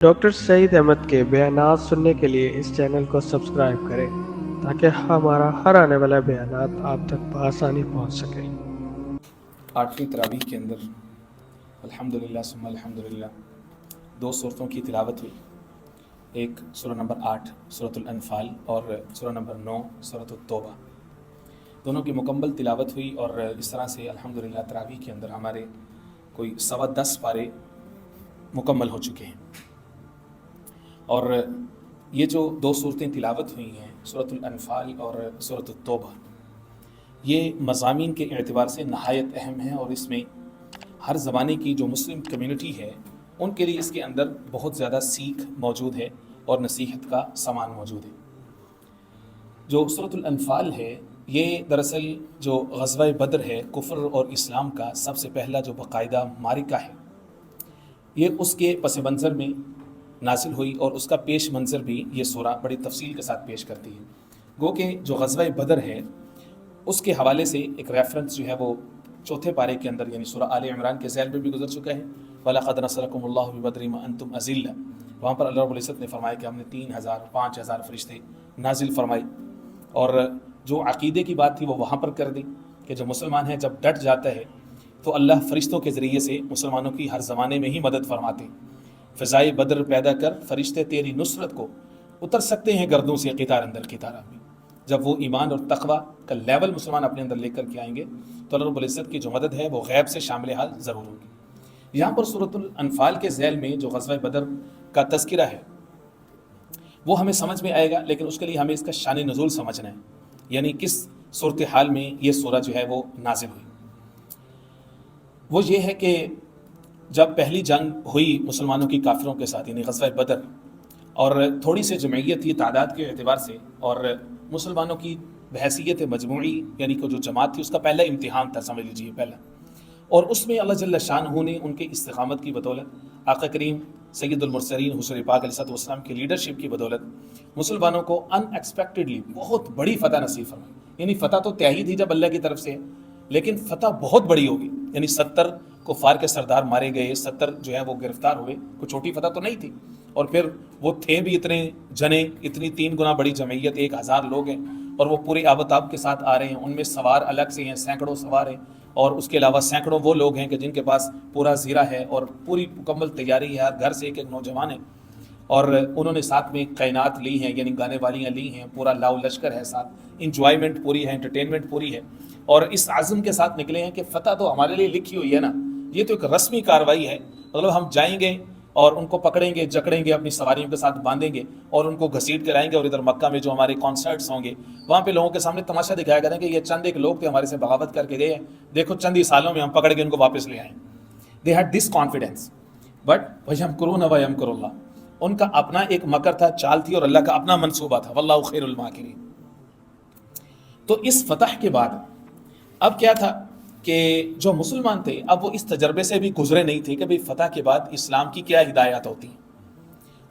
Doctor سعید احمد کے بیانات سننے کے لیے اس چینل کو سبسکرائب کریں تاکہ ہمارا ہر آنے والا بیانات آپ تک بآسانی پہنچ سکے۔ 8ویں تراویح کے اندر الحمدللہ ثم الحمدللہ 2 صورتوں کی تلاوت ہوئی، ایک سورہ نمبر 8 سورۃ الانفال اور سورہ نمبر 9 سورۃ التوبہ، دونوں کی مکمل تلاوت ہوئی اور اس طرح سے الحمدللہ تراویح کے اندر ہمارے کوئی 10 پارے مکمل ہو چکے ہیں۔ اور یہ جو 2 صورتیں تلاوت ہوئی ہیں سورۃ الانفال اور سورۃ التوبہ، یہ مضامین کے اعتبار سے نہایت اہم ہیں اور اس میں ہر زمانے کی جو مسلم کمیونٹی ہے ان کے لیے اس کے اندر بہت زیادہ سیکھ موجود ہے اور نصیحت کا سامان موجود ہے۔ جو سورۃ الانفال ہے یہ دراصل جو غزوہ بدر ہے کفر اور اسلام کا سب سے پہلا جو باقاعدہ معرکہ ہے، یہ اس کے پس منظر میں نازل ہوئی اور اس کا پیش منظر بھی یہ سورہ بڑی تفصیل کے ساتھ پیش کرتی ہے۔ گو کہ جو غزوہ بدر ہے اس کے حوالے سے ایک ریفرنس جو ہے وہ 4 پارے کے اندر یعنی سورہ آل عمران کے ذیل میں بھی گزر چکا ہے۔ وَلَقَدْ نَصَرَكُمُ اللَّهُ بِبَدْرٍ وَأَنْتُمْ أَذِلَّةٌ، وہاں پر اللہ رب العزت نے فرمایا کہ ہم نے 3000 5000 فرشتے نازل فرمائی، اور جو عقیدے کی بات تھی وہ وہاں پر کر دی کہ جو مسلمان ہے جب ڈٹ جاتا ہے تو اللہ فرشتوں کے ذریعے سے مسلمانوں کی ہر زمانے میں ہی مدد فرماتے۔ فضائے بدر پیدا کر فرشتے تیری نصرت کو اتر سکتے ہیں گردوں سے قطار اندر قطار میں۔ جب وہ ایمان اور تقوی کا لیول مسلمان اپنے اندر لے کر کے آئیں گے تو اللہ رب العزت کی جو مدد ہے وہ غیب سے شامل حال ضرور ہوگی۔ یہاں پر سورۃ الانفال کے ذیل میں جو غزوہ بدر کا تذکرہ ہے وہ ہمیں سمجھ میں آئے گا، لیکن اس کے لیے ہمیں اس کا شان نزول سمجھنا ہے، یعنی کس صورتحال میں یہ سورہ جو ہے وہ نازل ہوئی۔ وہ یہ ہے کہ جب پہلی جنگ ہوئی مسلمانوں کی کافروں کے ساتھ یعنی غزوہ بدر، اور تھوڑی سی جمعیت تھی تعداد کے اعتبار سے، اور مسلمانوں کی بحیثیت مجموعی یعنی کہ جو جماعت تھی اس کا پہلا امتحان تھا، سمجھ لیجیے پہلا، اور اس میں اللہ جل شانہ نے ان کے استقامت کی بدولت، آقا کریم سید المرسلین حضور پاک علیہ السلام کی لیڈرشپ کی بدولت مسلمانوں کو ان ایکسپیکٹڈلی بہت بڑی فتح نصیب فرمائی۔ یعنی فتح تو طے ہی تھی جب اللہ کی طرف سے، لیکن فتح بہت بڑی ہوگی، یعنی 70 کفار کے سردار مارے گئے، 70 جو ہے وہ گرفتار ہوئے، کوئی چھوٹی فتح تو نہیں تھی، اور پھر وہ تھے بھی اتنے جنے، اتنی 3 گنا بڑی جمعیت، 1000 لوگ ہیں اور وہ پورے آبتاب کے ساتھ آ رہے ہیں، ان میں سوار الگ سے ہیں، سینکڑوں سوار ہیں، اور اس کے علاوہ سینکڑوں وہ لوگ ہیں کہ جن کے پاس پورا زیرہ ہے اور پوری مکمل تیاری ہے، ہر گھر سے ایک نوجوان ہے، اور انہوں نے ساتھ میں قینات لی ہیں یعنی گانے والیاں لی ہیں، پورا لاؤ لشکر ہے ساتھ، انجوائمنٹ پوری ہے، انٹرٹینمنٹ پوری ہے، اور اس عزم کے ساتھ نکلے ہیں کہ فتح تو ہمارے لیے لکھی ہوئی ہے نا، یہ تو ایک رسمی کارروائی ہے، مطلب ہم جائیں گے اور ان کو پکڑیں گے، جکڑیں گے، اپنی سواریوں کے ساتھ باندھیں گے اور ان کو گھسیٹ کے لائیں گے، اور ادھر مکہ میں جو ہمارے کانسرٹس ہوں گے وہاں پہ لوگوں کے سامنے تماشا دکھایا کریں کہ یہ چند ایک لوگ تھے ہمارے سے بغاوت کر کے گئے ہیں، دیکھو چند ہی سالوں میں ہم پکڑ کے ان کو واپس لے آئیں۔ They had this confidence, but وَيَمْكُرُونَ وَيَمْكُرُ اللَّهُ، ان کا اپنا ایک مکر تھا، چال تھی، اور اللہ کا اپنا منصوبہ تھا، وَاللَّهُ خَيْرُ الْمَاكِرِينَ۔ تو اس فتح کے بعد اب کیا تھا کہ جو مسلمان تھے اب وہ اس تجربے سے بھی گزرے نہیں تھے کہ بھئی فتح کے بعد اسلام کی کیا ہدایات ہوتی ہیں۔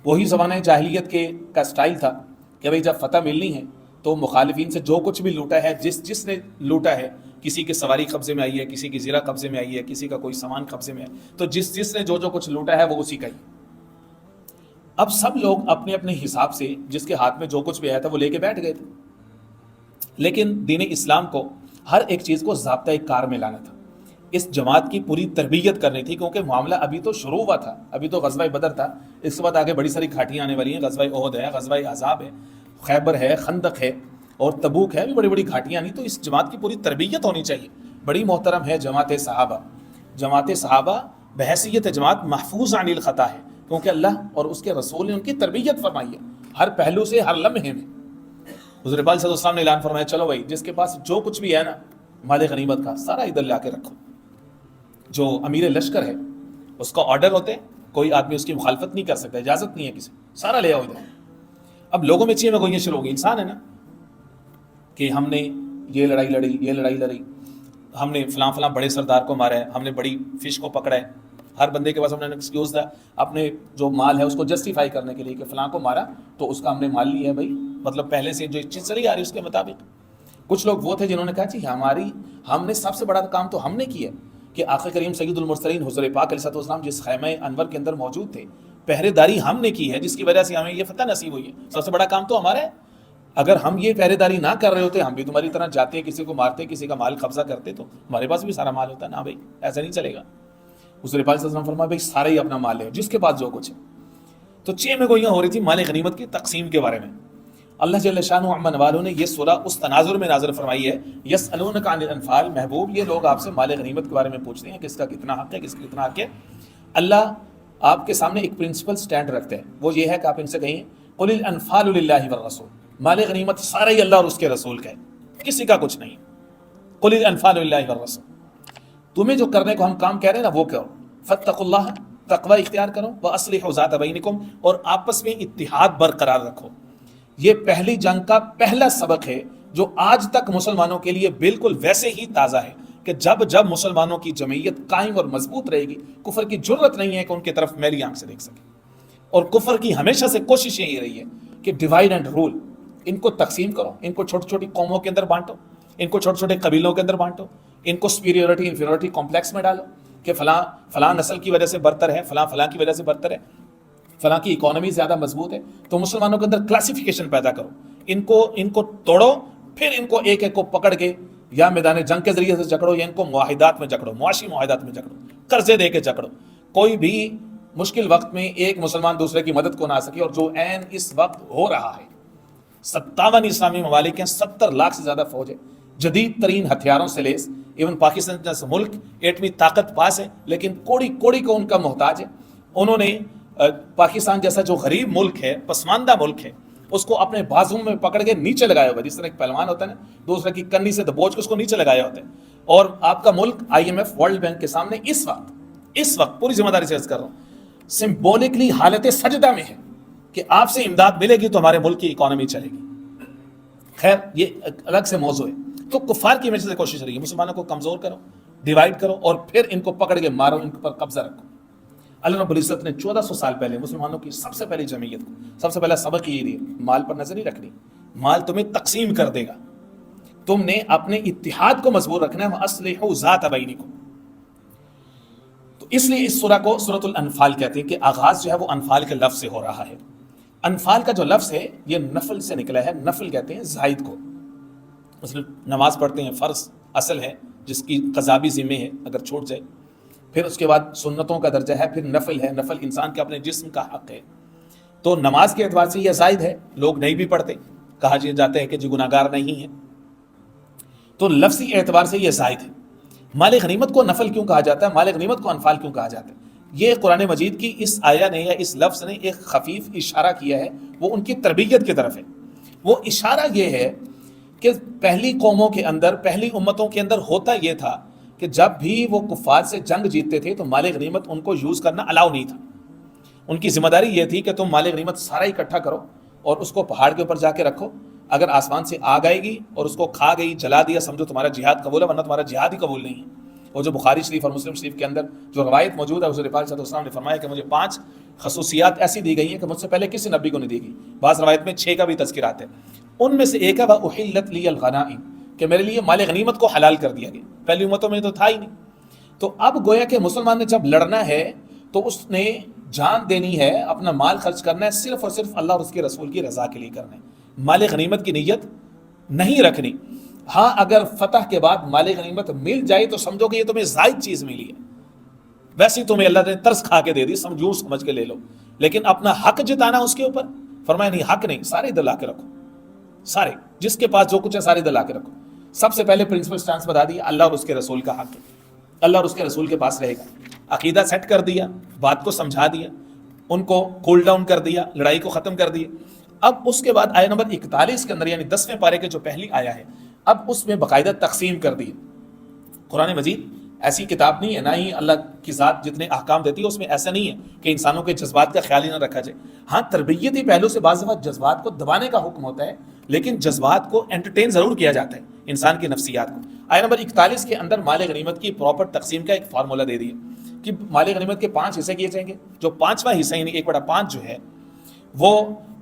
وہی زمانہ جاہلیت کا سٹائل تھا کہ بھئی جب فتح ملنی ہے تو مخالفین سے جو کچھ بھی لوٹا ہے، جس نے لوٹا ہے، کسی کی سواری قبضے میں آئی ہے، کسی کی زیرہ قبضے میں آئی ہے، کسی کا کوئی سامان قبضے میں ہے، تو جس نے جو کچھ لوٹا ہے وہ اسی کا ہی۔ اب سب لوگ اپنے اپنے حساب سے جس کے ہاتھ میں جو کچھ بھی آیا تھا وہ لے کے بیٹھ گئے تھے، لیکن دین اسلام کو ہر ایک چیز کو ضابطۂ کار میں لانا تھا، اس جماعت کی پوری تربیت کرنی تھی، کیونکہ معاملہ ابھی تو شروع ہوا تھا، ابھی تو غزوہ بدر تھا، اس کے بعد آگے بڑی ساری گھاٹیاں آنے والی ہیں، غزوہ احد ہے، غزوہ احزاب ہے، خیبر ہے، خندق ہے اور تبوک ہے، بھی بڑی بڑی گھاٹیاں نہیں، تو اس جماعت کی پوری تربیت ہونی چاہیے۔ بڑی محترم ہے جماعت صحابہ، جماعت صحابہ بحیثیت جماعت محفوظ عن الخطا ہے، کیونکہ اللہ اور اس کے رسول نے ان کی تربیت فرمائی ہے ہر پہلو سے، ہر لمحے میں۔ حضور پاک صلی اللہ علیہ وسلم نے اعلان فرمایا چلو بھائی جس کے پاس جو کچھ بھی ہے نا مال غنیمت کا سارا ادھر لا کے رکھو۔ جو امیر لشکر ہے اس کا آرڈر ہوتے ہیں، کوئی آدمی اس کی مخالفت نہیں کر سکتا، اجازت نہیں ہے کسی، سارا لے آؤ ادھر۔ اب لوگوں میں چیزیں گوئیاں شروع ہو گئی، انسان ہے نا، کہ ہم نے یہ لڑائی لڑی، یہ لڑائی لڑی، ہم نے فلاں فلاں بڑے سردار کو مارا ہے، ہم نے بڑی فش کو پکڑا ہے، ہر بندے کے پاس ہم نے ایکسکیوز تھا اپنے جو مال ہے اس کو جسٹیفائی کرنے کے لیے کہ فلاں کو مارا تو اس کا ہم نے مال لیا ہے، بھائی مطلب پہلے سے جو چیز چلی آ رہی ہے اس کے مطابق۔ کچھ لوگ وہ تھے جنہوں نے کہا جی ہم نے سب سے بڑا کام تو ہم نے کیا کہ آقا کریم سید المرسلین حضور پاک علیہ السلام جس خیمہ انور کے اندر موجود تھے، پہرے داری ہم نے کی ہے جس کی وجہ سے ہمیں یہ فتح نصیب ہوئی ہے. سب سے بڑا کام تو ہمارا ہے. اگر ہم یہ پہرے داری نہ کر رہے ہوتے, ہم بھی تمہاری طرح جاتے ہیں, کسی کو مارتے, کسی کا مال قبضہ کرتے, تو ہمارے پاس بھی سارا مال ہوتا ہے نا بھائی, ایسا نہیں چلے گا. حضور پاک صلی اللہ علیہ وسلم فرمایا بھائی سارا ہی اپنا مال ہے, جس کے پاس جو کچھ ہے. تو 6 میں گوئیاں ہو رہی تھی مال غنیمت کی تقسیم کے بارے میں. اللہ جل شانہ عمن والوں نے یہ سورہ اس تناظر میں نازل فرمائی ہے, یسألونک عن الانفال, محبوب یہ لوگ آپ سے مال غنیمت کے بارے میں پوچھتے ہیں, کس کا کتنا حق ہے, کس کا کتنا حق ہے. اللہ آپ کے سامنے ایک پرنسپل سٹینڈ رکھتے ہیں, وہ یہ ہے کہ آپ ان سے کہیں قل الانفال للہ والرسول, مال غنیمت سارا ہی اللہ اور اس کے رسول کا ہے, کسی کا کچھ نہیں. قل الانفال للہ والرسول, تمہیں جو کرنے کو ہم کام کہہ رہے ہیں نا وہ کرو. فاتقوا اللہ, تقوی اختیار کرو. واصلحوا ذات بینکم, اور آپس میں اتحاد برقرار رکھو. یہ پہلی جنگ کا پہلا سبق ہے جو آج تک مسلمانوں کے لیے بالکل ویسے ہی تازہ ہے کہ جب جب مسلمانوں کی جمعیت قائم اور مضبوط رہے گی, کفر کی جرت نہیں ہے کہ ان کی طرف میلی آنکھ سے دیکھ سکے. اور کفر کی ہمیشہ سے کوشش یہی رہی ہے کہ ڈیوائڈ اینڈ رول, ان کو تقسیم کرو, ان کو چھوٹی چھوٹی قوموں کے اندر بانٹو, ان کو چھوٹے چھوٹے قبیلوں کے اندر بانٹو, ان کو سپیریورٹی انفیریورٹی کمپلیکس میں ڈالو کہ فلاں نسل کی وجہ سے برتر ہے, فلاں کی وجہ سے برتر ہے, فلاں کی اکانومی زیادہ مضبوط ہے. تو مسلمانوں کے اندر کلاسیفیکیشن پیدا کرو, ان کو توڑو, پھر ان کو ایک ایک کو پکڑ کے یا میدان جنگ کے ذریعے سے جکڑو, یا ان کو معاہدات میں جکڑو, معاشی معاہدات میں جکڑو, قرضے دے کے جکڑو. کوئی بھی مشکل وقت میں ایک مسلمان دوسرے کی مدد کو نہ سکے, اور جو عین اس وقت ہو رہا ہے. 57 اسلامی ممالک ہیں, 70 لاکھ سے زیادہ فوج ہے, جدید ترین ہتھیاروں سے لیس. ایون پاکستان جیسا ملک ایٹمی طاقت پاس ہے, لیکن کوڑی کوڑی کو ان کا محتاج ہے. انہوں نے پاکستان جیسا جو غریب ملک ہے, پسماندہ ملک ہے, اس کو اپنے بازو میں پکڑ کے نیچے لگایا ہوا, جس طرح ایک پہلوان ہوتا ہے نا, دوسرے کی کنی سے دبوچ کے اس کو نیچے لگایا ہوتا ہے. اور آپ کا ملک IMF ورلڈ بینک کے سامنے اس وقت پوری ذمہ داری سے عرض کر رہا ہوں, سمبولکلی حالت سجدہ میں ہے کہ آپ سے امداد ملے گی تو ہمارے ملک کی اکانومی چلے گی. خیر یہ الگ سے موضوع ہے. تو کفار کی وجہ سے کوشش رہی ہے مسلمانوں کو کمزور کرو, ڈیوائڈ کرو, اور پھر ان کو پکڑ کے مارو, ان پر قبضہ رکھو. اللہ رب العزت نے 1400 سال پہلے مسلمانوں کی سب سے پہلی جمعیت کو سب سے پہلا سبق یہ دیا, مال پر نظر نہیں رکھنی, مال تمہیں تقسیم کر دے گا, تم نے اپنے اتحاد کو مضبوط رکھنا ہے. وَأَصْلِحُوا ذَاتَ بَيْنِكُمْ. تو اس لیے اس سورہ کو سورۃ الانفال کہتے ہیں کہ آغاز جو ہے وہ انفال کے لفظ سے ہو رہا ہے. انفال کا جو لفظ ہے یہ نفل سے نکلا ہے. نفل کہتے ہیں زائد کو. مثلا نماز پڑھتے ہیں, فرض اصل ہے جس کی قضا بھی ذمہ ہے اگر چھوٹ جائے, پھر اس کے بعد سنتوں کا درجہ ہے, پھر نفل ہے, نفل انسان کے اپنے جسم کا حق ہے. تو نماز کے اعتبار سے یہ زائد ہے, لوگ نہیں بھی پڑھتے, کہا جاتا ہے کہ جو گناہگار نہیں ہے, تو لفظی اعتبار سے یہ زائد ہے. مال غنیمت کو نفل کیوں کہا جاتا ہے, مال غنیمت کو انفال کیوں کہا جاتا ہے؟ یہ قرآن مجید کی اس آیا نے یا اس لفظ نے ایک خفیف اشارہ کیا ہے, وہ ان کی تربیت کی طرف ہے. وہ اشارہ یہ ہے کہ پہلی قوموں کے اندر, پہلی امتوں کے اندر ہوتا یہ تھا کہ جب بھی وہ کفار سے جنگ جیتتے تھے تو مال غنیمت ان کو یوز کرنا الاؤ نہیں تھا. ان کی ذمہ داری یہ تھی کہ تم مال غنیمت سارا اکٹھا کرو اور اس کو پہاڑ کے اوپر جا کے رکھو, اگر آسمان سے آگ آئے گی اور اس کو کھا گئی, جلا دیا, سمجھو تمہارا جہاد قبول ہے, ورنہ تمہارا جہاد ہی قبول نہیں ہے. اور جو بخاری شریف اور مسلم شریف کے اندر جو روایت موجود ہے, حضور پاک صلی اللہ علیہ وسلم نے فرمایا کہ مجھے 5 خصوصیات ایسی دی گئی ہیں کہ مجھ سے پہلے کسی نبی کو نہیں دی گئی. بعض روایت میں 6 کا بھی تذکر آتا ہے. ان میں سے ایک ہے وَأُحِلَّتْ لِيَ الْغَنَائِمُ, کہ میرے لیے مال غنیمت کو حلال کر دیا گیا. پہلی امتوں میں تو تھا ہی نہیں. تو اب گویا کہ مسلمان نے جب لڑنا ہے تو اس نے جان دینی ہے, اپنا مال خرچ کرنا ہے, صرف اور صرف اللہ اور اس کے رسول کی رضا کے لیے کرنا ہے. مال غنیمت کی نیت نہیں رکھنی. ہاں اگر فتح کے بعد مال غنیمت مل جائے تو سمجھو کہ یہ تمہیں زائد چیز ملی ہے, ویسی تمہیں اللہ نے ترس کھا کے دے دی, سمجھو سمجھ کے لے لو, لیکن اپنا حق جتانا اس کے اوپر فرمایا نہیں, حق نہیں, سارے ادھر لا کے رکھو, سارے جس کے پاس جو کچھ ہے سارے ادھر لا کے رکھو. سب سے پہلے پرنسپل سٹانس بتا دیا, اللہ اور اس کے رسول کا حق ہے, اللہ اور اس کے رسول کے پاس رہے گا. عقیدہ سیٹ کر دیا, بات کو سمجھا دیا, ان کو کول ڈاؤن کر دیا, لڑائی کو ختم کر دیا. اب اس کے بعد آیا نمبر 41 کے اندر, یعنی 10ویں پارے کے جو پہلی آیا ہے, اب اس میں باقاعدہ تقسیم کر دی. قرآن مجید ایسی کتاب نہیں ہے, نہ ہی اللہ کی ذات جتنے احکام دیتی ہے اس میں ایسا نہیں ہے کہ انسانوں کے جذبات کا خیال ہی نہ رکھا جائے. ہاں تربیتی پہلو سے بعض دفعہ جذبات کو دبانے کا حکم ہوتا ہے, لیکن جذبات کو انٹرٹین ضرور کیا جاتا ہے انسان کی نفسیات کو. آیت نمبر 41 کے اندر مال غنیمت کی پراپر تقسیم کا ایک فارمولہ دے دیا کہ مال غنیمت کے 5 حصے کیے جائیں گے. جو 5واں حصہ یعنی 1/5 جو ہے وہ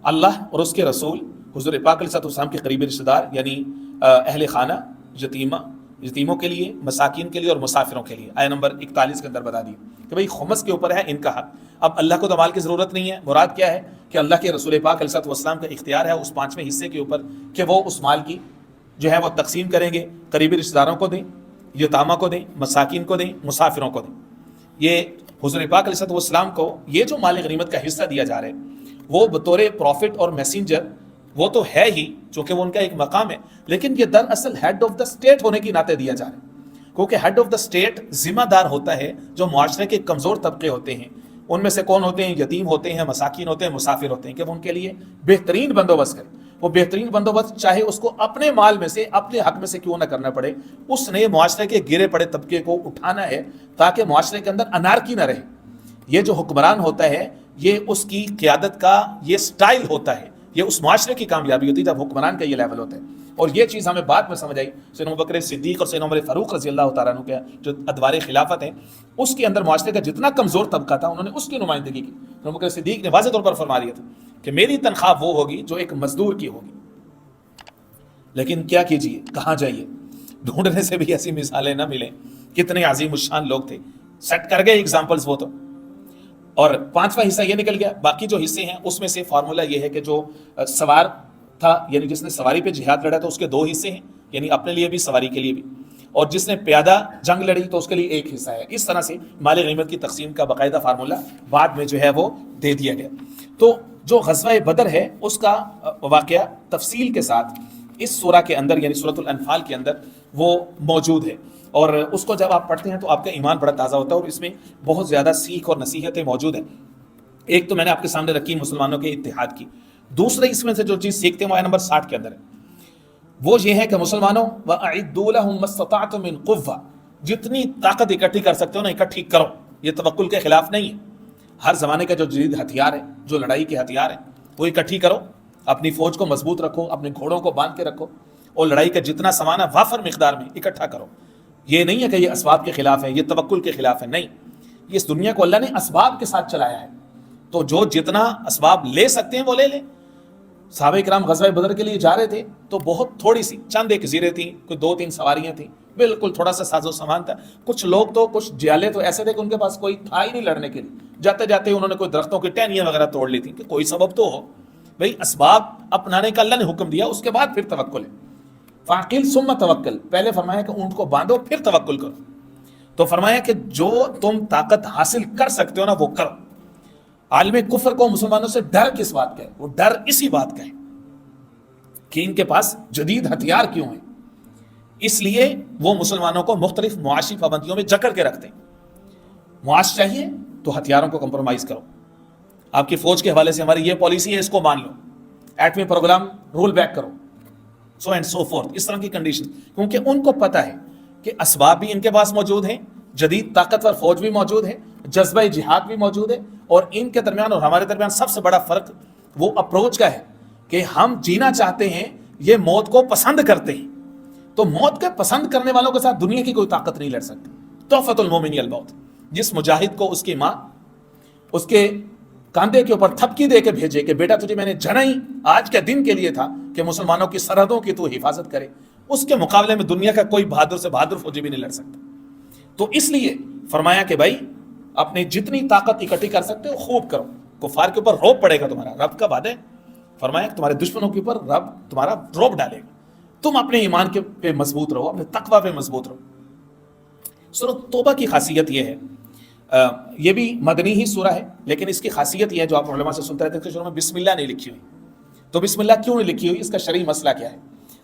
اللہ اور اس کے رسول, حضور پاک علیہ السلام کے قریبی رشتہ دار یعنی اہل خانہ, یتیمہ, یتیموں کے لیے، مساکین کے لیے اور مسافروں کے لیے. آیت نمبر 41 کے اندر بتا دی کہ بھئی خمس کے اوپر ہے ان کا حق. اب اللہ کو تو مال کی ضرورت نہیں ہے، مراد کیا ہے کہ اللہ کے رسول پاک علیہ الصلوۃ والسلام کا اختیار ہے اس پانچویں حصے کے اوپر کہ وہ اس مال کی جو ہے وہ تقسیم کریں گے، قریبی رشتہ داروں کو دیں، یتامہ کو دیں، مساکین کو دیں، مسافروں کو دیں. یہ حضور پاک علیہ الصلوۃ والسلام کو یہ جو مال غنیمت کا حصہ دیا جا رہا ہے وہ بطور پروفٹ اور میسنجر وہ تو ہے ہی، چونکہ وہ ان کا ایک مقام ہے، لیکن یہ دراصل ہیڈ آف دا اسٹیٹ ہونے کی ناطے دیا جا رہا ہے، کیونکہ ہیڈ آف دا اسٹیٹ ذمہ دار ہوتا ہے جو معاشرے کے کمزور طبقے ہوتے ہیں. ان میں سے کون ہوتے ہیں؟ یتیم ہوتے ہیں، مساکین ہوتے ہیں، مسافر ہوتے ہیں، کہ وہ ان کے لیے بہترین بندوبست کرے. وہ بہترین بندوبست چاہے اس کو اپنے مال میں سے، اپنے حق میں سے کیوں نہ کرنا پڑے، اس نے معاشرے کے گرے پڑے طبقے کو اٹھانا ہے تاکہ معاشرے کے اندر انارکی نہ رہے. یہ جو حکمران ہوتا ہے یہ اس کی قیادت کا یہ سٹائل ہوتا ہے، یہ اس معاشرے کی کامیابی ہوتی ہے جب حکمران کا یہ لیول ہوتا ہے. اور یہ چیز ہمیں بعد میں سمجھ آئی سیدنا ابوبکر صدیق اور سیدنا عمر فاروق رضی اللہ تعالیٰ عنہ کے جو ادوار خلافت ہیں اس کے اندر معاشرے کا جتنا کمزور طبقہ تھا انہوں نے اس کی نمائندگی کی. سیدنا ابوبکر صدیق نے واضح طور پر فرما دیا تھا کہ میری تنخواہ وہ ہوگی جو ایک مزدور کی ہوگی. لیکن کیا کیجیے، کہاں جائیے، ڈھونڈنے سے بھی ایسی مثالیں نہ ملیں. کتنے عظیم الشان لوگ تھے، سیٹ کر گئے ایگزامپلز وہ تو. اور پانچواں حصہ یہ نکل گیا. باقی جو حصے ہیں اس میں سے فارمولا یہ ہے کہ جو سوار تھا یعنی جس نے سواری پہ جہاد لڑا تو اس کے 2 حصے ہیں، یعنی اپنے لیے بھی سواری کے لیے بھی، اور جس نے پیادہ جنگ لڑی تو اس کے لیے 1 حصہ ہے. اس طرح سے مال غنیمت کی تقسیم کا باقاعدہ فارمولا بعد میں جو ہے وہ دے دیا گیا. تو جو غزوہ بدر ہے اس کا واقعہ تفصیل کے ساتھ اس سورہ کے اندر یعنی سورۃ الانفال کے اندر وہ موجود ہے، اور اس کو جب آپ پڑھتے ہیں تو آپ کا ایمان بڑا تازہ ہوتا ہے، اور اس میں بہت زیادہ سیکھ اور نصیحتیں موجود ہیں. ایک تو میں نے آپ کے سامنے رکھی مسلمانوں کے اتحاد کی. دوسرے اس میں سے جو چیز سیکھتے ہیں وہ آیت نمبر 60 کے اندر ہے، وہ یہ ہے کہ مسلمانوں وَأَعِدُّوا لَهُم مَّا اسْتَطَعْتُم مِّن قُوَّةٍ، جتنی طاقت اکٹھی کر سکتے ہو نا اکٹھی کرو. یہ توکل کے خلاف نہیں ہے. ہر زمانے کا جو جدید ہتھیار ہے، جو لڑائی کے ہتھیار ہیں، وہ اکٹھی کرو. اپنی فوج کو مضبوط رکھو، اپنے گھوڑوں کو باندھ کے رکھو، اور لڑائی کا جتنا سامان ہے وافر مقدار میں اکٹھا کرو. یہ نہیں ہے کہ یہ اسباب کے خلاف ہے، یہ توکل کے خلاف ہے، نہیں. یہ اس دنیا کو اللہ نے اسباب کے ساتھ چلایا ہے، تو جو جتنا اسباب لے سکتے ہیں وہ لے لیں. صحابہ کرام غزوہ بدر کے لیے جا رہے تھے تو بہت تھوڑی سی چند ایک زیریں تھیں، کوئی 2-3 سواریاں تھیں، بالکل تھوڑا سا ساز و سامان تھا. کچھ لوگ تو کچھ جیالے تو ایسے تھے کہ ان کے پاس کوئی تھا ہی نہیں لڑنے کے لیے. جاتے جاتے انہوں نے کوئی درختوں کی ٹہنیاں وغیرہ توڑ لی تھی کہ کوئی سبب تو ہو. بھئی اسباب اپنانے کا اللہ نے حکم دیا، اس کے بعد پھر توکل ہے. فاقل ثم توکل، پہلے فرمایا کہ اونٹ کو باندھو پھر توکل کرو. تو فرمایا کہ جو تم طاقت حاصل کر سکتے ہو نا وہ کرو. عالم کفر کو مسلمانوں سے ڈر کس بات کا ہے؟ وہ ڈر اسی بات کا ہے کہ ان کے پاس جدید ہتھیار کیوں ہیں. اس لیے وہ مسلمانوں کو مختلف معاشی پابندیوں میں جکڑ کے رکھتے ہیں. معاش چاہیے تو ہتھیاروں کو کمپرومائز کرو. آپ کی فوج کے حوالے سے ہماری یہ پالیسی ہے، اس کو مان لو. ایٹمی پروگرام رول بیک کرو، سو اینڈ سو فورتھ، اس طرح کی کنڈیشن. کیونکہ ان کو پتہ ہے کہ اسباب بھی ان کے پاس موجود ہیں، جدید طاقتور فوج بھی موجود ہے، جذبہ جہاد بھی موجود ہے. اور ان کے درمیان اور ہمارے درمیان سب سے بڑا فرق وہ اپروچ کا ہے کہ ہم جینا چاہتے ہیں، یہ موت کو پسند کرتے ہیں. تو موت کے پسند کرنے والوں کے ساتھ دنیا کی کوئی طاقت نہیں لڑ سکتی. تحفۃ المومن الموت، جس مجاہد کو اس کی ماں اس کے کاندھے کے اوپر تھپکی دے کے بھیجے کہ بیٹا تجھے میں نے جنا ہی آج کے دن کے لیے تھا کہ مسلمانوں کی سرحدوں کی تو حفاظت کرے، اس کے مقابلے میں دنیا کا کوئی بہادر سے بہادر فوجی بھی نہیں لڑ سکتا. تو اس لیے فرمایا کہ بھائی اپنی جتنی طاقت اکٹھی کر سکتے ہو خوب کرو. کفار کے اوپر روب پڑے گا تمہارا، رب کا وعدہ ہے. فرمایا کہ تمہارے دشمنوں کے اوپر رب تمہارا روب ڈالے گا. تم اپنے ایمان کے پہ مضبوط رہو، اپنے تقوی پہ مضبوط رہو. سورۃ توبہ کی خاصیت یہ ہے، یہ بھی مدنی ہی سورہ ہے، لیکن اس کی خاصیت یہ ہے جو آپ علماء سے سنتے رہتے ہیں کہ شروع میں بسم اللہ نہیں لکھی ہوئی. تو بسم اللہ کیوں نہیں لکھی ہوئی؟ اس کا شرعی مسئلہ کیا ہے؟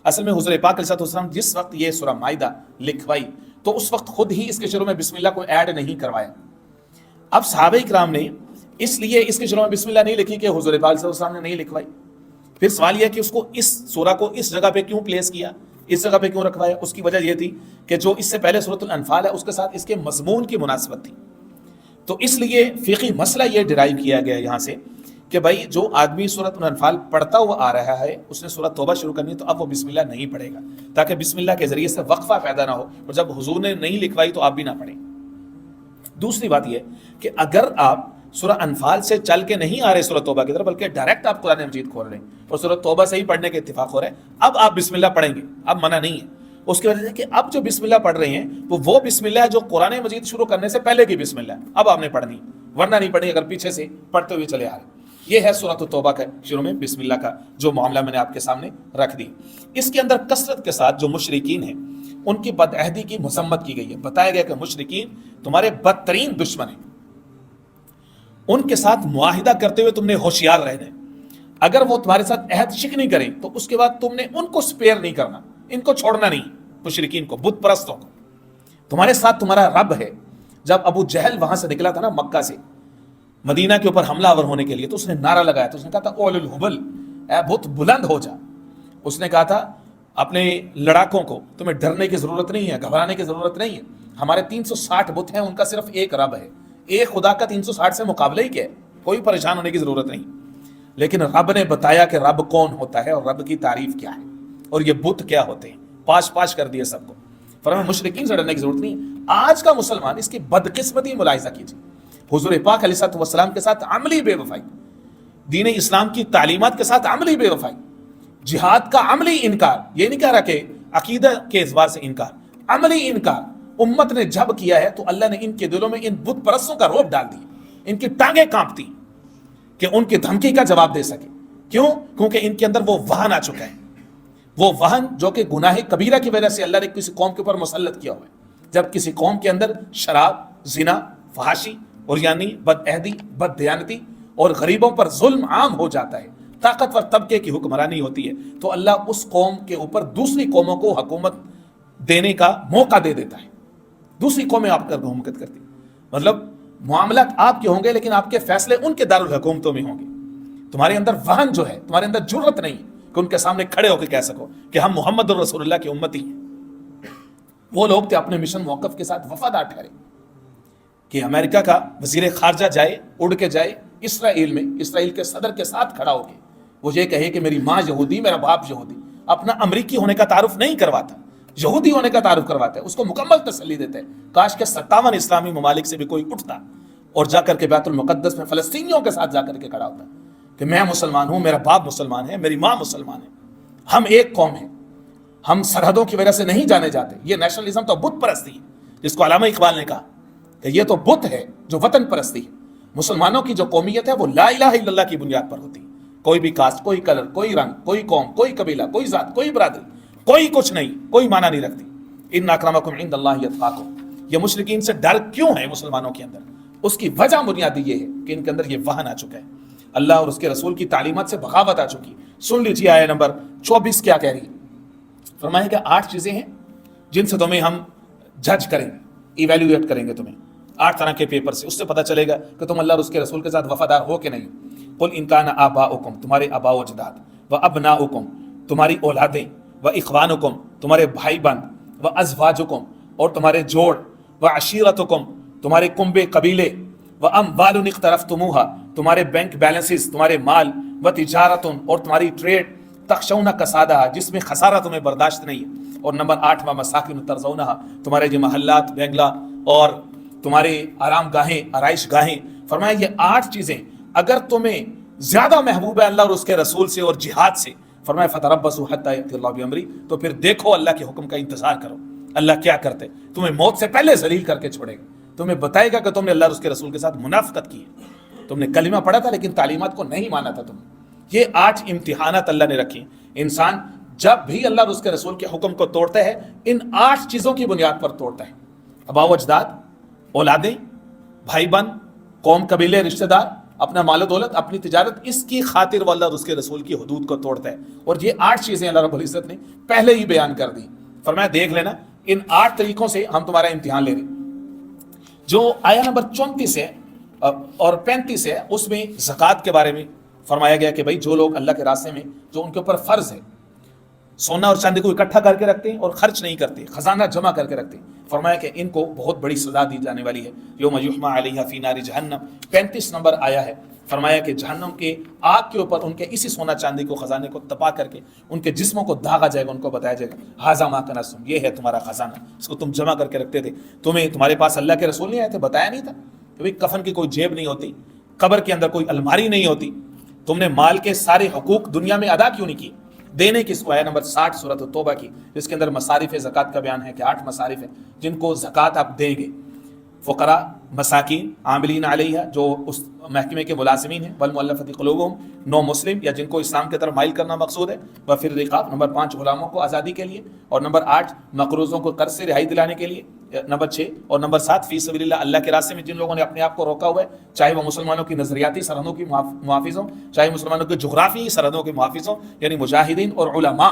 اصل میں حضور پاک علیہ السلام جس وقت یہ سورہ مائدہ لکھوائی تو اس وقت خود ہی اس کے شروع میں بسم اللہ کو ایڈ نہیں کروایا. اب صحابہ کرام نے اس لیے اس کے شروع میں بسم اللہ نہیں لکھی کہ حضور پاک صلی اللہ علیہ وسلم نے نہیں لکھوائی. پھر سوال یہ کہ اس کو اس سورہ کو اس جگہ پہ کیوں پلیس کیا، اس جگہ پہ کیوں رکھوایا؟ اس کی وجہ یہ تھی کہ جو اس سے پہلے سورۃ الانفال ہے اس کے ساتھ اس کے مضمون کی مناسبت تھی. تو اس لیے فقہی مسئلہ یہ ڈرائیو کیا گیا یہاں سے کہ بھائی جو آدمی سورۃ الانفال پڑھتا ہوا آ رہا ہے، اس نے سورۃ توبہ شروع کرنی تو اب وہ بسم اللہ نہیں پڑھے گا، تاکہ بسم اللہ کے ذریعے سے وقفہ پیدا نہ ہو، اور جب حضور نے نہیں لکھوائی تو آپ بھی نہ پڑھیں. دوسری بات یہ کہ اگر آپ سورہ انفال سے چل کے نہیں آ رہے سورۃ توبہ کی طرف، بلکہ ڈائریکٹ آپ قرآن مجید کھول رہے ہیں اور سورۃ توبہ سے ہی پڑھنے کے اتفاق ہو رہا ہے، اب آپ بسم اللہ پڑھیں گے، اب منع نہیں ہے. اس کی وجہ سے کہ اب جو بسم اللہ پڑھ رہے ہیں وہ بسم اللہ ہے جو قرآن مجید شروع کرنے سے پہلے کی بسم اللہ ہے، اب آپ نے پڑھنی، ورنہ نہیں پڑھنی اگر پیچھے سے پڑھتے ہوئے چلے آ رہے۔ یہ ہے سورۃ التوبہ کا شروع میں بسم اللہ کا جو معاملہ میں نے آپ کے سامنے رکھ دی۔ اس کے اندر کثرت کے ساتھ جو مشرکین ہیں ان کی بدعہدی کی مذمت کی گئی ہے، بتایا گیا کہ مشرکین تمہارے بدترین دشمن ہیں، ان کے ساتھ معاہدہ کرتے ہوئے تم نے ہوشیار رہنا ہے، اگر وہ تمہارے ساتھ عہد شکنی کریں تو اس کے بعد تم نے ان کو سپیئر نہیں کرنا، ان کو چھوڑنا نہیں، مشرکین کو، بت پرستوں کو۔ تمہارے ساتھ تمہارا رب ہے۔ جب ابو جہل وہاں سے نکلا تھا نا مکہ سے مدینہ کے اوپر حملہ آور ہونے کے لیے، تو اس نے نعرہ لگایا تھا، اس نے کہا تھا اول الحبل، اے بت بلند ہو جا۔ اس نے کہا تھا اپنے لڑاکوں کو تمہیں ڈرنے کی ضرورت نہیں ہے، گھبرانے کی ضرورت نہیں ہے، ہمارے 360 بت ہیں، ان کا صرف ایک رب ہے، ایک خدا کا 360 سے مقابلہ ہی کیا ہے، کوئی پریشان ہونے کی ضرورت نہیں۔ لیکن رب نے بتایا کہ رب کون ہوتا ہے اور رب کی تعریف کیا ہے اور یہ بت کیا ہوتے ہیں، پاش پاش کر دیے سب کو۔ فرمایا مشرکین سے ڈرنے کی ضرورت نہیں ہے۔ آج کا مسلمان اس کی بدقسمتی ملاحظہ کیجیے، حضور پاک علیہ السلام کے ساتھ عملی بے وفائی، دین اسلام کی تعلیمات کے ساتھ عملی بے وفائی، جہاد کا عملی انکار، یہ نہیں کہہ رہا کہ عقیدہ کے اعتبار سے انکار، عملی انکار امت نے جب کیا ہے تو اللہ نے ان کے دلوں میں ان بت پرستوں کا رعب ڈال دیا، ان کی ٹانگیں کانپتی کہ ان کی دھمکی کا جواب دے سکے۔ کیوں؟ کیونکہ ان کے اندر وہ وہن آ چکا ہے، وہ وہن جو کہ گناہ کبیرہ کی وجہ سے اللہ نے کسی قوم کے اوپر مسلط کیا ہوا ہے۔ جب کسی قوم کے اندر شراب، زنا، فحاشی اور یعنی بد عہدی، بد دیانتی اور غریبوں پر ظلم عام ہو جاتا ہے، طاقتور طبقے کی حکمرانی ہوتی ہے، تو اللہ اس قوم کے اوپر دوسری قوموں کو حکومت دینے کا موقع دے دیتا ہے، دوسری قومیں آپ پر حکومت کرتی ہیں، مطلب معاملات آپ کے ہوں گے لیکن آپ کے فیصلے ان کے دارالحکومتوں میں ہوں گے۔ تمہارے اندر وہن جو ہے، تمہارے اندر جرت نہیں کہ ان کے سامنے کھڑے ہو کے کہہ سکو کہ ہم محمد رسول اللہ کی امتی ہیں۔ وہ لوگ تھے اپنے مشن موقف کے ساتھ وفادار ٹھہرے کہ امریکہ کا وزیر خارجہ جائے، اڑ کے جائے اسرائیل میں، اسرائیل کے صدر کے ساتھ کھڑا ہو کے وہ یہ کہے کہ میری ماں یہودی، میرا باپ یہودی، اپنا امریکی ہونے کا تعارف نہیں کرواتا، یہودی ہونے کا تعارف کرواتا ہے، اس کو مکمل تسلی دیتا ہے۔ کاش کہ 57 اسلامی ممالک سے بھی کوئی اٹھتا اور جا کر کے بیت المقدس میں فلسطینیوں کے ساتھ جا کر کے کھڑا ہوتا کہ میں مسلمان ہوں، میرا باپ مسلمان ہے، میری ماں مسلمان ہے، ہم ایک قوم ہیں، ہم سرحدوں کی وجہ سے نہیں جانے جاتے۔ یہ نیشنلزم تو بت پرستی ہے، جس کو علامہ اقبال نے کہا کہ یہ تو بت ہے جو وطن پرستی ہے۔ مسلمانوں کی جو قومیت ہے وہ لا الہ الا اللہ کی بنیاد پر ہوتی ہے، کوئی بھی کاسٹ، کوئی کلر، کوئی رنگ، کوئی قوم، کوئی قبیلہ، کوئی ذات، کوئی برادری، کوئی کچھ نہیں، کوئی معنی نہیں رکھتی۔ ان اکرمکم عند اللہ اتقاکم۔ یہ مشرکین سے ڈر کیوں ہے مسلمانوں کے اندر؟ اس کی وجہ بنیادی یہ ہے کہ ان کے اندر یہ وہن آ چکا ہے، اللہ اور اس کے رسول کی تعلیمات سے بغاوت آ چکی۔ سن لیجیے آیت نمبر 24 کیا کہہ رہی ہے۔ فرمایا کہ 8 چیزیں ہیں جن سے تمہیں ہم جج کریں گے، ایویلویٹ کریں گے تمہیں 8 طرح کے پیپر سے، اس سے پتہ چلے گا کہ تم اللہ اور اس کے رسول کے ساتھ وفادار ہو کہ نہیں۔ قل ان کان آباؤکم، تمہارے آباء و اجداد، و ابناؤکم، تمہاری اولادیں، و اخوانکم، تمہارے بھائی بند، و ازواجکم، اور تمہارے جوڑ، و عشیرتکم، تمہارے کنبے قبیلے، و اموال اقترفتموہا، تمہارے بینک بیلنسز، تمہارے مال، و تجارت، اور تمہاری ٹریڈ، تخشون کسادہ، جس میں خسارہ تمہیں برداشت نہیں ہے۔ اور نمبر 8 مساکن ترضونہا، تمہارے جو محلات، بنگلہ اور تمہارے آرام گاہیں، آرائش گاہیں۔ فرمایا یہ 8 چیزیں اگر تمہیں زیادہ محبوب ہے اللہ اور اس کے رسول سے اور جہاد سے، فرمایا فتربصوا حتی یأتی اللہ بامری، تو پھر دیکھو اللہ کے حکم کا انتظار کرو، اللہ کیا کرتے، تمہیں موت سے پہلے ذلیل کر کے چھوڑے گا، تمہیں بتائے گا کہ تم نے اللہ اور اس کے رسول کے ساتھ منافقت کی ہے، تم نے کلمہ پڑھا تھا لیکن تعلیمات کو نہیں مانا تھا تم۔ یہ 8 امتحانات اللہ نے رکھی۔ انسان جب بھی اللہ اور اس کے رسول کے حکم کو توڑتا ہے ان 8 چیزوں کی بنیاد پر توڑتا ہے، آباء و اجداد، اولادیں، بھائی بند، قوم قبیلے، رشتہ دار، اپنا مال و دولت، اپنی تجارت، اس کی خاطر وہ اللہ اور اس کے رسول کی حدود کو توڑتا ہے۔ اور یہ 8 چیزیں اللہ رب العزت نے پہلے ہی بیان کر دی۔ فرمایا دیکھ لینا ان 8 طریقوں سے ہم تمہارا امتحان لے رہے ہیں۔ جو آیا نمبر 34 ہے اور 35 ہے، اس میں زکوٰۃ کے بارے میں فرمایا گیا کہ بھائی جو لوگ اللہ کے راستے میں جو ان کے اوپر فرض ہے، سونا اور چاندی کو اکٹھا کر کے رکھتے ہیں اور خرچ نہیں کرتے، خزانہ جمع کر کے رکھتے ہیں، فرمایا کہ ان کو بہت بڑی سزا دی جانے والی ہے، یوم یحمى علیہا فی نار جہنم۔ 35 نمبر آیا ہے، فرمایا کہ جہنم کے آگ کے اوپر ان کے اسی سونا چاندی کو، خزانے کو تپا کر کے ان کے جسموں کو داغا جائے گا، ان کو بتایا جائے گا ھذا ما کنزتم، یہ ہے تمہارا خزانہ، اس کو تم جمع کر کے رکھتے تھے، تمہارے پاس اللہ کے رسول نہیں آئے تھے، بتایا نہیں تھا کہ بھئی کفن کی کوئی جیب نہیں ہوتی، قبر کے اندر کوئی الماری نہیں ہوتی، تم نے مال کے سارے حقوق دنیا میں ادا کیوں نہیں کیے، دینے کی آیہ نمبر 60 سورۃ التوبہ کی، جس کے اندر مصارف زکوٰۃ کا بیان ہے کہ 8 مصارف ہیں جن کو زکوٰۃ آپ دیں گے. فقراء، مساکین، عاملین علیہ جو اس محکمے کے ملازمین ہیں، والمؤلفۃ قلوبہم، نو مسلم یا جن کو اسلام کی طرف مائل کرنا مقصود ہے، وفی الرقاب، نمبر 5 غلاموں کو آزادی کے لیے، اور نمبر 8 مقروضوں کو قرض سے رہائی دلانے کے لیے، نمبر 6 اور نمبر 7 فی سبیل اللہ، اللہ کے راستے میں جن لوگوں نے اپنے آپ کو روکا ہوا ہے، چاہے وہ مسلمانوں کی نظریاتی سرحدوں کی محافظ ہوں، چاہے مسلمانوں کی جغرافی سرحدوں کے محافظ ہوں، یعنی مجاہدین اور علماء.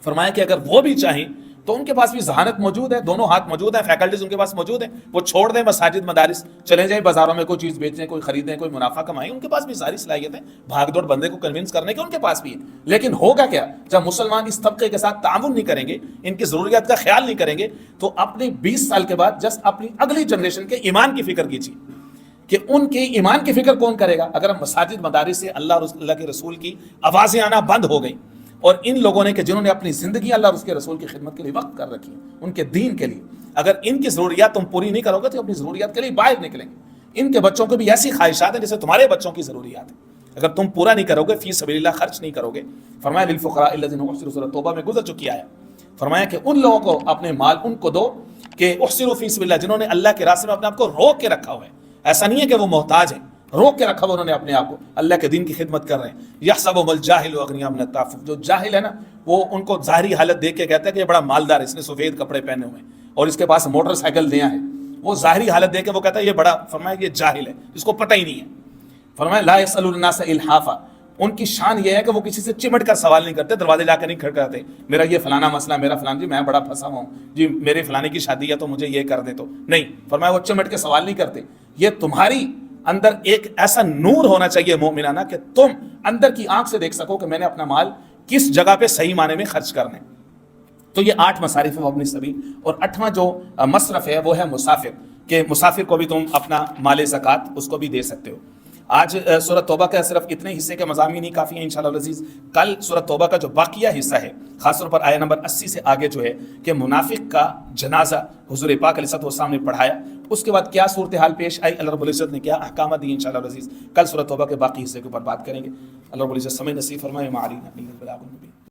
فرمایا کہ اگر وہ بھی چاہیں تو ان کے پاس بھی ذہانت موجود ہے، دونوں ہاتھ موجود ہیں، فیکلٹیز ان کے پاس موجود ہیں، وہ چھوڑ دیں مساجد مدارس، چلے جائیں بازاروں میں کوئی چیز بیچیں، کوئی خریدیں، کوئی منافع کمائیں، ان کے پاس بھی ساری صلاحیتیں بھاگ دوڑ بندے کو کنونس کرنے کے ان کے پاس بھی ہے. لیکن ہوگا کیا جب مسلمان اس طبقے کے ساتھ تعاون نہیں کریں گے، ان کی ضروریات کا خیال نہیں کریں گے، تو اپنے 20 سال کے بعد جسٹ اپنی اگلی جنریشن کے ایمان کی فکر کیجیے کہ ان کے ایمان کی فکر کون کرے گا اگر ہم مساجد مدارس سے اللہ کے رسول کی آوازیں آنا بند ہو گئی. اور ان لوگوں نے کہ جنہوں نے اپنی زندگی اللہ اور اس کے رسول کی خدمت کے لیے وقت کر رکھی ہے، ان کے دین کے لیے، اگر ان کی ضروریات تم پوری نہیں کرو گے تو اپنی ضروریات کے لیے باہر نکلیں گے. ان کے بچوں کو بھی ایسی خواہشات ہیں جیسے تمہارے بچوں کی ضروریات ہیں، اگر تم پورا نہیں کرو گے، فی سبیل اللہ خرچ نہیں کرو گے. فرمایا للفقراء الذین احصروا، سورۃ توبہ میں گزر چکی ہے. فرمایا کہ ان لوگوں کو اپنے مال ان کو دو کہ احصروا فی سبیل اللہ، جنہوں نے اللہ کے راستے میں اپنے آپ کو روک کے رکھا ہوا ہے. ایسا نہیں ہے کہ وہ محتاج ہیں، روک کے رکھا ہوا انہوں نے اپنے آپ کو، اللہ کے دین کی خدمت کر رہے ہیں. یحسبهم الجاہل اغنیاء من التعفف، جو جاہل ہے نا وہ ان کو ظاہری حالت دیکھ کے کہتا ہے کہ یہ بڑا مالدار ہے، اس نے سفید کپڑے پہنے ہوئے ہیں اور اس کے پاس موٹر سائیکل نیا ہے. وہ ظاہری حالت دیکھ کے وہ کہتا ہے یہ بڑا، فرمایا یہ جاہل ہے، اس کو پتہ ہی نہیں ہے. فرمایا لا يسأل الناس الحافا، ان کی شان یہ ہے کہ وہ کسی سے چمٹ کر سوال نہیں کرتے، دروازے جا کے نہیں کھڑکاتے میرا یہ فلانا مسئلہ، میرا فلان جی میں بڑا پھنسا ہوں جی، میرے فلانے کی شادی ہے تو مجھے یہ کر دیں، تو نہیں. فرمایا وہ چمٹ کے سوال نہیں کرتے. یہ تمہاری اندر ایک ایسا نور ہونا چاہیے مومنانہ کہ تم اندر کی آنکھ سے دیکھ سکو کہ میں نے اپنا مال کس جگہ پہ صحیح معنی میں خرچ کرنا ہے. تو یہ 8 مصارف ہے اپنی سبیل. اور 8واں جو مصرف ہے وہ ہے مسافر، کہ مسافر کو بھی تم اپنا مال زکوٰۃ اس کو بھی دے سکتے ہو. آج سورۃ توبہ کا صرف اتنے حصے کے مضامین ہی کافی ہیں انشاءاللہ العزیز. کل سورۃ توبہ کا جو باقیہ حصہ ہے، خاص طور پر آیہ نمبر 80 سے آگے جو ہے کہ منافق کا جنازہ حضور پاک علیہ الصلوۃ والسلام نے پڑھایا، اس کے بعد کیا صورتحال پیش آئی، اللہ رب العزت نے کیا احکامات دی، انشاءاللہ العزیز کل سورۃ توبہ کے باقی حصے کے اوپر بات کریں گے. اللہ رب العزت سمجھ نصیب فرمائے.